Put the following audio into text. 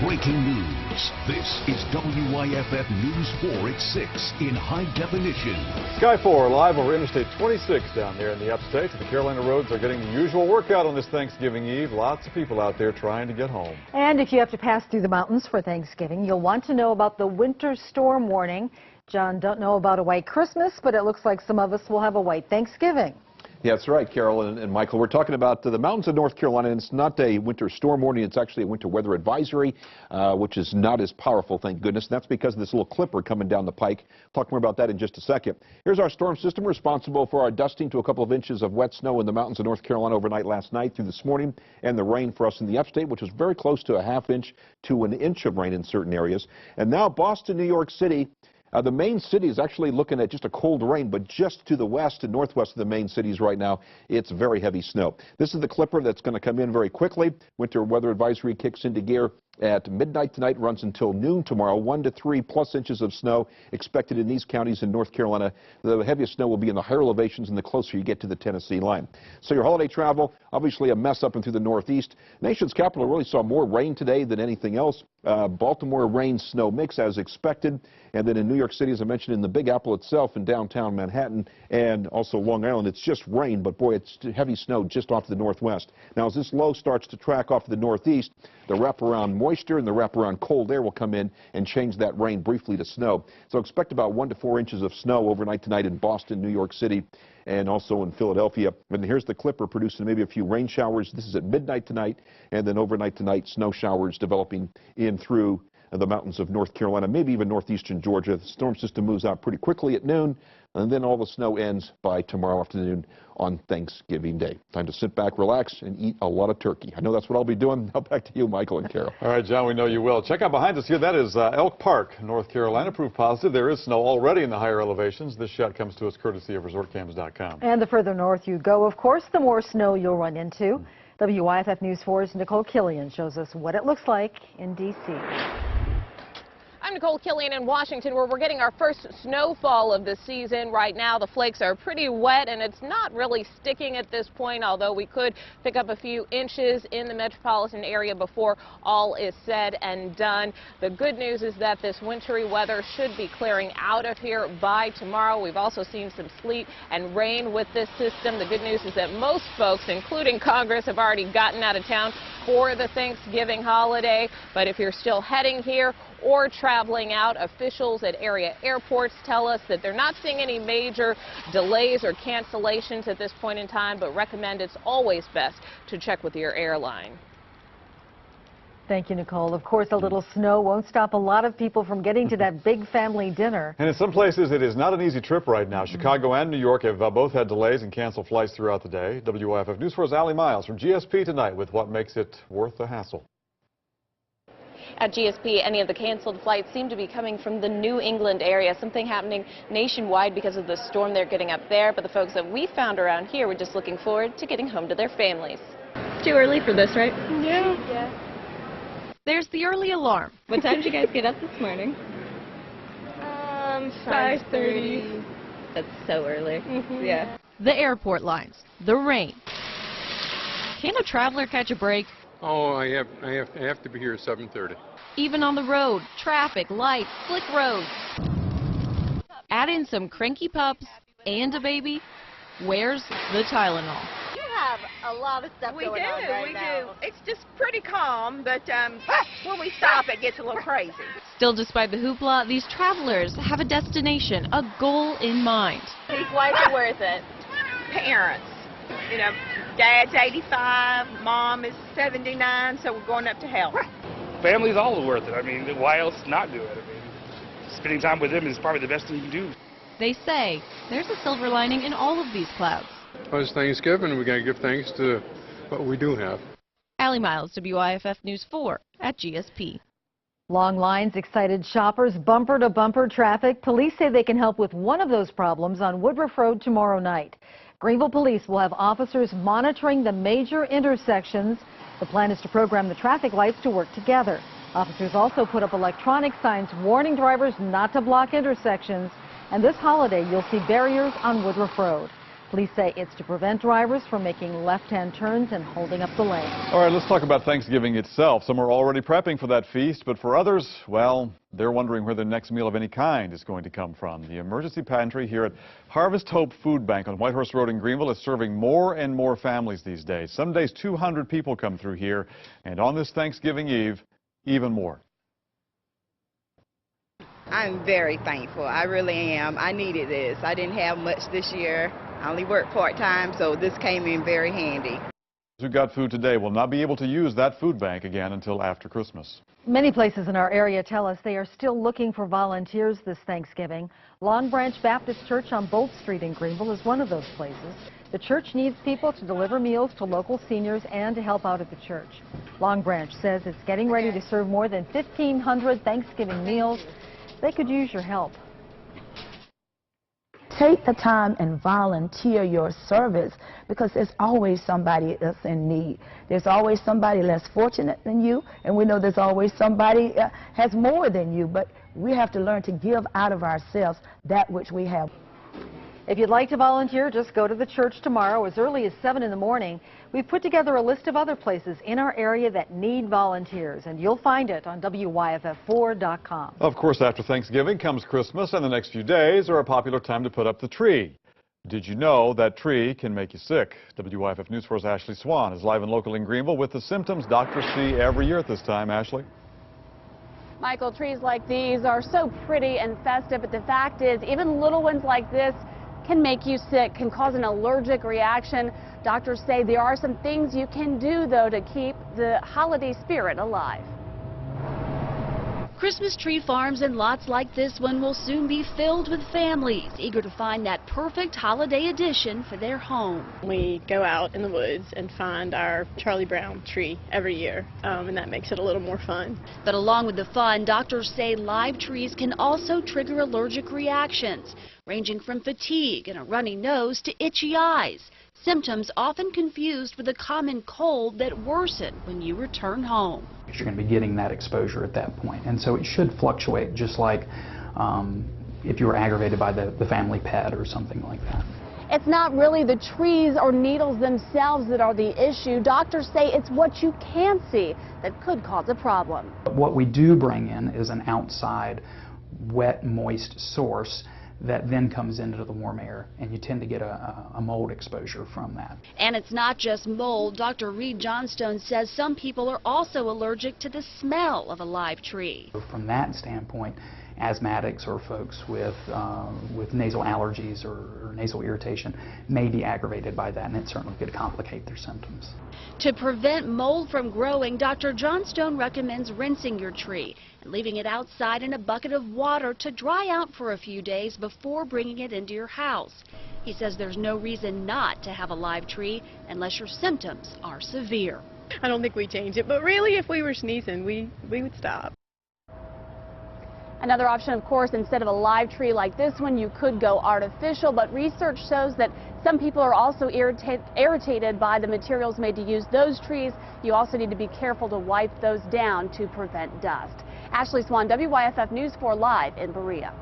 Breaking news. This is WYFF News 4 at 6 in high definition. Sky 4 live over Interstate 26 down there in the upstate. The Carolina roads are getting the usual workout on this Thanksgiving Eve. Lots of people out there trying to get home. And if you have to pass through the mountains for Thanksgiving, you'll want to know about the winter storm warning. John, don't know about a white Christmas, but it looks like some of us will have a white Thanksgiving. Yeah, that's right, Carol and Michael. We're talking about the mountains of North Carolina, and it's not a winter storm warning. It's actually a winter weather advisory, which is not as powerful, thank goodness. And that's because of this little clipper coming down the pike. Talk more about that in just a second. Here's our storm system responsible for our dusting to a couple of inches of wet snow in the mountains of North Carolina overnight last night through this morning, and the rain for us in the upstate, which was very close to a ½ inch to an inch of rain in certain areas. And now Boston, New York City. The main city is actually looking at just a cold rain, but just to the west and northwest of the main cities right now, it's very heavy snow. This is the clipper that's going to come in very quickly. Winter weather advisory kicks into gear at midnight tonight, runs until noon tomorrow. 1 to 3+ inches of snow expected in these counties in North Carolina. The heaviest snow will be in the higher elevations and the closer you get to the Tennessee line. So your holiday travel, obviously a mess up and through the northeast. Nation's capital really saw more rain today than anything else. Baltimore rain snow mix as expected. And then in New York City, as I mentioned, in the Big Apple itself, in downtown Manhattan, and also Long Island, it's just rain, but boy, it's heavy snow just off to the northwest. Now, as this low starts to track off to the northeast, the wraparound moisture and the wraparound cold air will come in and change that rain briefly to snow. So expect about 1 to 4 inches of snow overnight tonight in Boston, New York City, and also in Philadelphia. And here's the clipper producing maybe a few rain showers. This is at midnight tonight, and then overnight tonight, snow showers developing in through the mountains of North Carolina, maybe even northeastern Georgia. The storm system moves out pretty quickly at noon, and then all the snow ends by tomorrow afternoon on Thanksgiving Day. Time to sit back, relax, and eat a lot of turkey. I know that's what I'll be doing. Now back to you, Michael and Carol. All right, John, we know you will. Check out behind us here. That is Elk Park, North Carolina. Proof positive. There is snow already in the higher elevations. This shot comes to us courtesy of ResortCams.com. And the further north you go, of course, the more snow you'll run into. WYFF News 4's Nicole Killian shows us what it looks like in D.C. I'm Nicole Killian in Washington, where we're getting our first snowfall of the season. Right now, the flakes are pretty wet, and it's not really sticking at this point, although we could pick up a few inches in the metropolitan area before all is said and done. The good news is that this wintry weather should be clearing out of here by tomorrow. We've also seen some sleet and rain with this system. The good news is that most folks, including Congress, have already gotten out of town for the Thanksgiving holiday. But if you're still heading here or traveling out, officials at area airports tell us that they're not seeing any major delays or cancellations at this point in time, but recommend it's always best to check with your airline. Thank you, Nicole. Of course, a little snow won't stop a lot of people from getting to that big family dinner. And in some places, it is not an easy trip right now. Chicago and New York have both had delays and canceled flights throughout the day. WYFF News 4's Allie Miles from GSP tonight with what makes it worth the hassle. At GSP, any of the canceled flights seem to be coming from the New England area, something happening nationwide because of the storm they're getting up there. But the folks that we found around here were just looking forward to getting home to their families. Too early for this, right? Yeah. There's the early alarm. What time did you guys get up this morning? 5:30. That's so early. Yeah. The airport lines, the rain. Can a traveler catch a break? Oh, I have to be here at 7:30. Even on the road, traffic, lights, slick roads. Add in some cranky pups and a baby. Where's the Tylenol? You have a lot of stuff going on right now. It's just pretty calm, but when we stop, it gets a little crazy. Still, despite the hoopla, these travelers have a destination, a goal in mind. Why is it worth it? Parents. You know, Dad's 85, Mom is 79, so we're going up to help. Family's always worth it. I mean, why else not do it? I mean, spending time with them is probably the best thing you can do. They say there's a silver lining in all of these clouds. Well, it's Thanksgiving, we got to give thanks to what we do have. Allie Miles, WYFF News 4 at GSP. Long lines, excited shoppers, bumper-to-bumper traffic. Police say they can help with one of those problems on Woodruff Road tomorrow night. Greenville Police will have officers monitoring the major intersections. The plan is to program the traffic lights to work together. Officers also put up electronic signs warning drivers not to block intersections. And this holiday, you'll see barriers on Woodruff Road. Police say it's to prevent drivers from making left-hand turns and holding up the lane. All right, let's talk about Thanksgiving itself. Some are already prepping for that feast, but for others, well, they're wondering where their next meal of any kind is going to come from. The emergency pantry here at Harvest Hope Food Bank on Whitehorse Road in Greenville is serving more and more families these days. Some days 200 people come through here, and on this Thanksgiving Eve, even more. I'm very thankful. I really am. I needed this. I didn't have much this year. I only work part-time, so this came in very handy. Those who got food today will not be able to use that food bank again until after Christmas. Many places in our area tell us they are still looking for volunteers this Thanksgiving. Long Branch Baptist Church on Bolt Street in Greenville is one of those places. The church needs people to deliver meals to local seniors and to help out at the church. Long Branch says it's getting ready to serve more than 1,500 Thanksgiving meals. They could use your help. Take the time and volunteer your service, because there's always somebody that's in need. There's always somebody less fortunate than you, and we know there's always somebody has more than you, but we have to learn to give out of ourselves that which we have. If you'd like to volunteer, just go to the church tomorrow as early as 7 in the morning. We've put together a list of other places in our area that need volunteers, and you'll find it on WYFF4.com. Of course, after Thanksgiving comes Christmas, and the next few days are a popular time to put up the tree. Did you know that tree can make you sick? WYFF News 4's Ashley Swan is live and local in Greenville with the symptoms doctors see every year at this time. Ashley? Michael, trees like these are so pretty and festive, but the fact is, even little ones like this can make you sick, can cause an allergic reaction. Doctors say there are some things you can do, though, to keep the holiday spirit alive. Christmas tree farms and lots like this one will soon be filled with families eager to find that perfect holiday addition for their home. We go out in the woods and find our Charlie Brown tree every year, and that makes it a little more fun. But along with the fun, doctors say live trees can also trigger allergic reactions, ranging from fatigue and a runny nose to itchy eyes. Symptoms often confused with a common cold that worsen when you return home. You're going to be getting that exposure at that point, and so it should fluctuate, just like if you were aggravated by the family pet or something like that. It's not really the trees or needles themselves that are the issue. Doctors say it's what you can see that could cause a problem. What we do bring in is an outside wet, moist source that then comes into the warm air, and you tend to get a mold exposure from that. And it's not just mold. Dr. Reed Johnstone says some people are also allergic to the smell of a live tree. From that standpoint, asthmatics or folks with nasal allergies or nasal irritation may be aggravated by that, and it certainly could complicate their symptoms. To prevent mold from growing, Dr. Johnstone recommends rinsing your tree and leaving it outside in a bucket of water to dry out for a few days before bringing it into your house. He says there's no reason not to have a live tree unless your symptoms are severe. I don't think we change it, but really if we were sneezing, we would stop. Another option, of course, instead of a live tree like this one, you could go artificial, but research shows that some people are also irritated by the materials made to use those trees. You also need to be careful to wipe those down to prevent dust. Ashley Swan, WYFF News 4 Live in Berea.